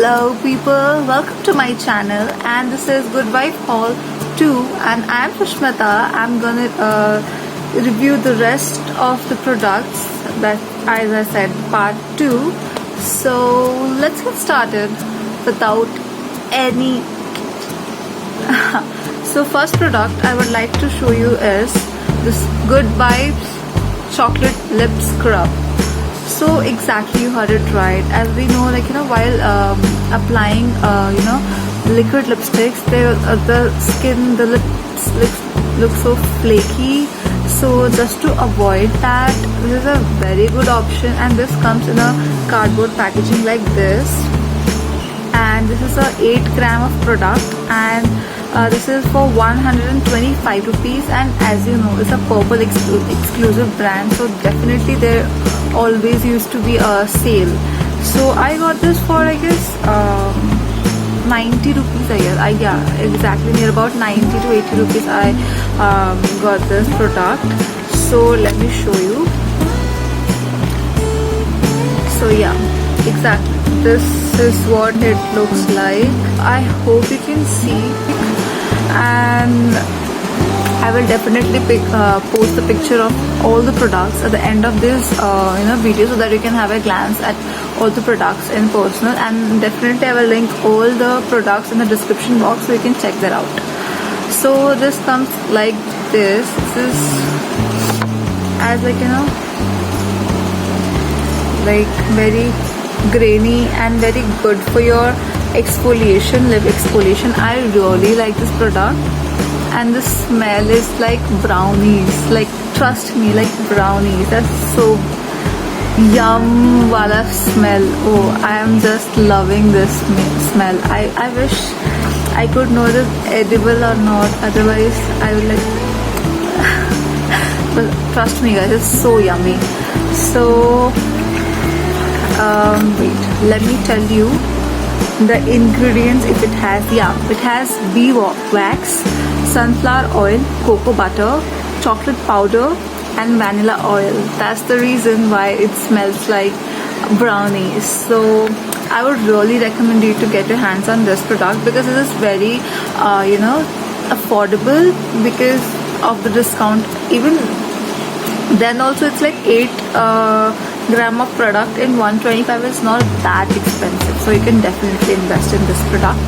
Hello people, welcome to my channel, and this is Good Vibe Haul 2 and I'm Sushmita. I'm gonna review the rest of the products, that, as I said, part 2. So let's get started without any so first product I would like to show you is this Good Vibes Chocolate Lip Scrub. So exactly, you heard it right. As we know, while applying liquid lipsticks, the skin, the lips look so flaky. So just to avoid that, this is a very good option, and this comes in a cardboard packaging like this. And this is a 8 gram of product, and this is for 125 rupees, and as you know, it's a Purple exclusive brand, so definitely there always used to be a sale. So I got this for, I guess, 90 rupees a year. Yeah, exactly, near about 90 to 80 rupees I got this product. So let me show you. So yeah, exactly, this is what it looks like. I hope you can see, and I will definitely post a picture of all the products at the end of this video, so that you can have a glance at all the products in personal, and definitely I will link all the products in the description box so you can check that out. So this comes like this. This is as like very grainy and very good for your exfoliation, lip exfoliation. I really like this product, and the smell is like brownies. Like, trust me, like brownies. That's so yum wala smell. Oh, I am just loving this smell. I wish I could know if it's edible or not, otherwise I would like but trust me guys, it's so yummy. So wait, let me tell you the ingredients. If it has, it has bee wax, sunflower oil, cocoa butter, chocolate powder, and vanilla oil. That's the reason why it smells like brownies. So I would really recommend you to get your hands on this product, because it is very affordable because of the discount. Even then also, it's like 8 gram of product in 125 is not that expensive, so you can definitely invest in this product.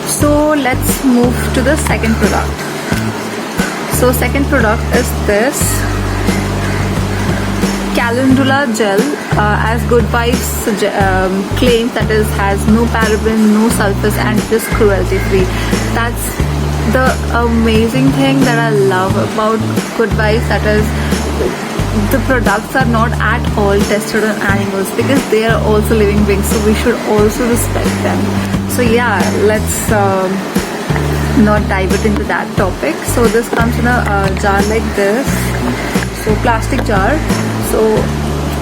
So let's move to the second product. So second product is this Calendula gel, as Good Vibes claims, that is, has no paraben, no sulfurs, and it is cruelty free. That's the amazing thing that I love about Good Vibes, that is, the products are not at all tested on animals, because they are also living beings, so we should also respect them. So yeah, let's not dive it into that topic. So this comes in a jar like this, so plastic jar. So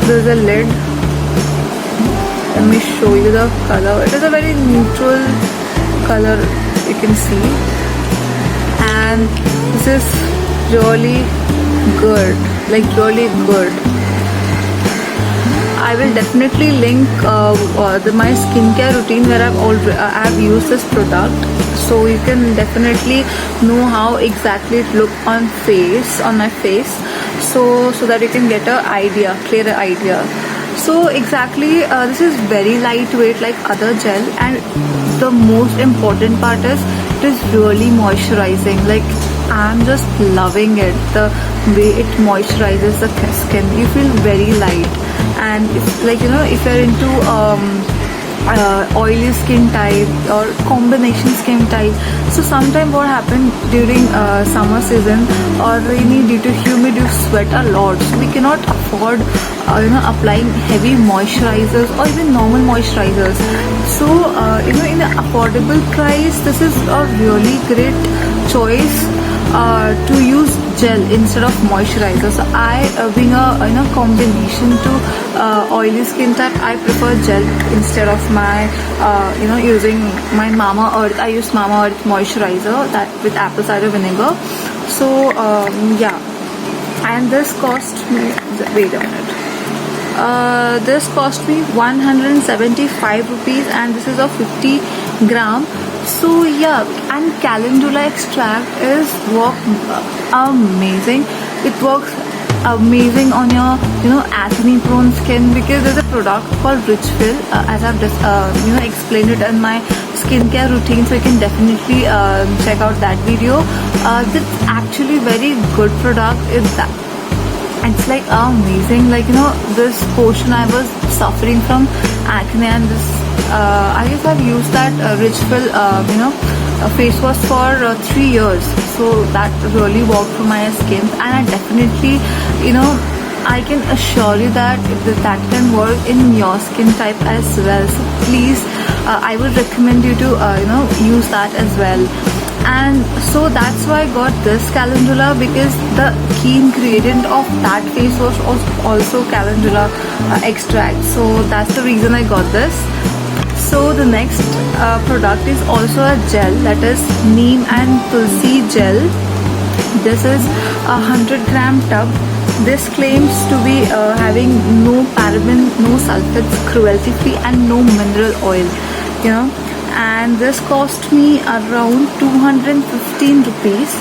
there's a lid. Let me show you the color. It is a very neutral color, you can see, and this is really good, like really good. I will definitely link my skincare routine where I've used this product, so you can definitely know how exactly it look on my face, so that you can get a clearer idea. So exactly, this is very lightweight like other gel, and the most important part is it is really moisturizing. Like, I'm just loving it, the way it moisturizes the skin. You feel very light, and if you're into oily skin type or combination skin type, so sometimes what happens during summer season or rainy, due to humid, you sweat a lot, so we cannot afford applying heavy moisturizers or even normal moisturizers. So in an affordable price, this is a really great choice to use gel instead of moisturizer. So I, being a combination to oily skin type, I prefer gel instead of my using my Mama Earth. I use Mama Earth moisturizer, that with apple cider vinegar. So yeah, and this cost me, wait a minute, This cost me 175 rupees, and this is of 50 gram. So yeah, and calendula extract is amazing. It works amazing on your acne prone skin, because there's a product called Richfill, as I've just explained it in my skincare routine, so you can definitely check out that video. That's actually very good product. It's like amazing. Like this portion I was suffering from acne, and this I guess I've used that Richfill face wash for 3 years, so that really worked for my skin. And I definitely I can assure you that that can work in your skin type as well. So please, I would recommend you to use that as well. And so that's why I got this calendula, because the key ingredient of that face wash was also calendula extract. So that's the reason I got this. So the next product is also a gel, that is neem and tulsi gel. This is a 100-gram tub. This claims to be having no paraben, no sulfates, cruelty free, and no mineral oil. And this cost me around 215 rupees.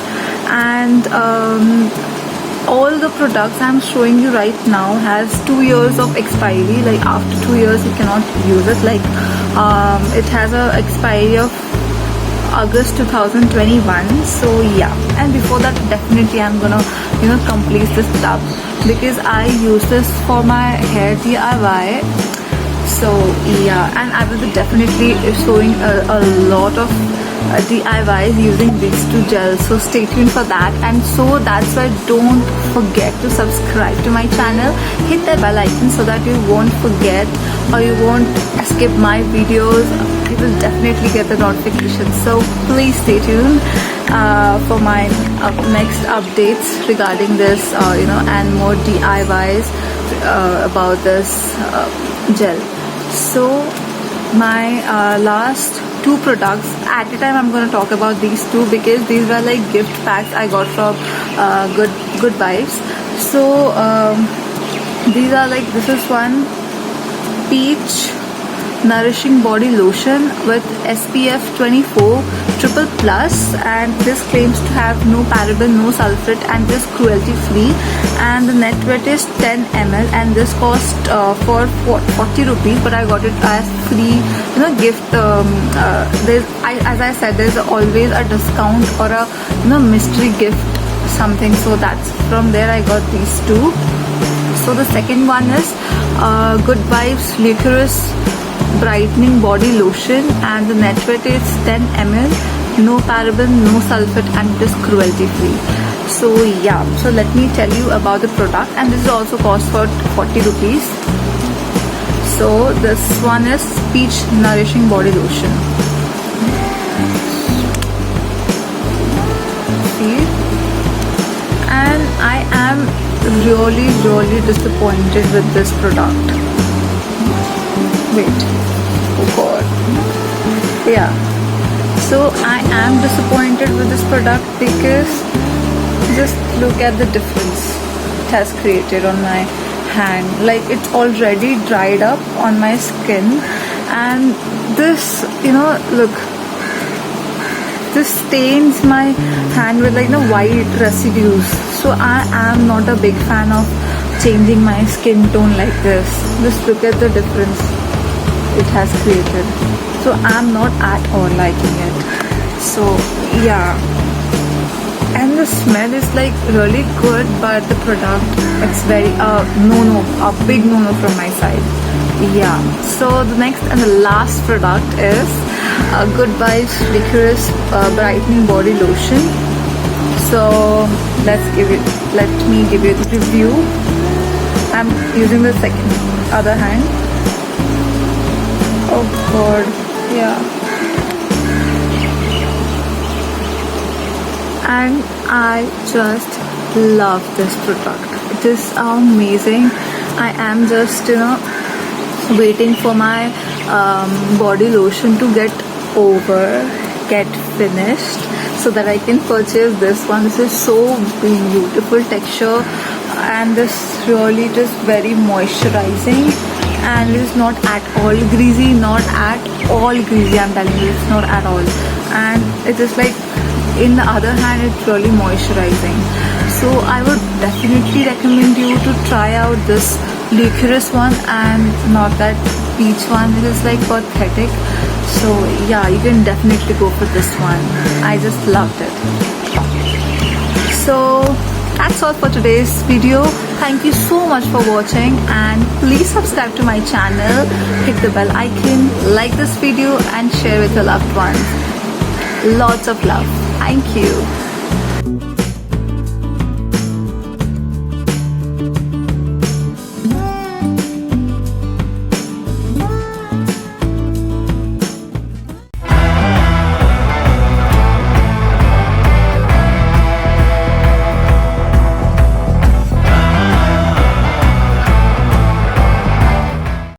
And all the products I'm showing you right now has 2 years of expiry. Like after 2 years you cannot use it. Like it has a expiry of August 2021. So yeah, and before that definitely I'm gonna complete this tub, because I use this for my hair DIY. So yeah, and I will be definitely showing a lot of DIYs using these two gels, so stay tuned for that. And so that's why don't forget to subscribe to my channel, hit that bell icon so that you won't forget or you won't skip my videos. You will definitely get the notification. So please stay tuned for my next updates regarding this and more DIYs about this gel. So my last 2 products at a time, I'm going to talk about these 2, because these were like gift packs I got from Good Vibes. So these are like, this is one peach nourishing body lotion with SPF 24 triple plus, and this claims to have no paraben, no sulfate, and this cruelty free. And the net weight is 10 ml, and this cost for 40 rupees, but I got it as free gift. As I said, there's always a discount or a mystery gift something, so that's from there I got these 2. So the second one is Good Vibes Licorice brightening body lotion, and the net weight is 10 ml, no paraben, no sulfate, and it is cruelty free. So yeah, so let me tell you about the product. And this is also cost for 40 rupees. So this one is peach nourishing body lotion. See, and I am really disappointed with this product. Wait, oh god, yeah, so I am disappointed with this product, because just look at the difference it has created on my hand. Like it's already dried up on my skin, and this look, this stains my hand with like white residues. So I am not a big fan of changing my skin tone like this. Just look at the difference it has created. So I'm not at all liking it. So yeah, and the smell is like really good, but the product, it's very a big no from my side. Yeah, so the next and the last product is Good Vibes Licorice brightening body lotion. So let me give you the review. I'm using the other hand. Oh god, yeah. And I just love this product. It is amazing. I am just waiting for my body lotion to get finished, so that I can purchase this one. This is so beautiful texture, and this really just very moisturizing, and it is not at all greasy, not at all greasy, I'm telling you, it's not at all. And it is like, in the other hand, it's really moisturizing. So I would definitely recommend you to try out this licorice one and not that peach one. It is like pathetic. So yeah, you can definitely go for this one. I just loved it. So that's all for today's video. Thank you so much for watching, and please subscribe to my channel, hit the bell icon, like this video and share with your loved ones. Lots of love. Thank you.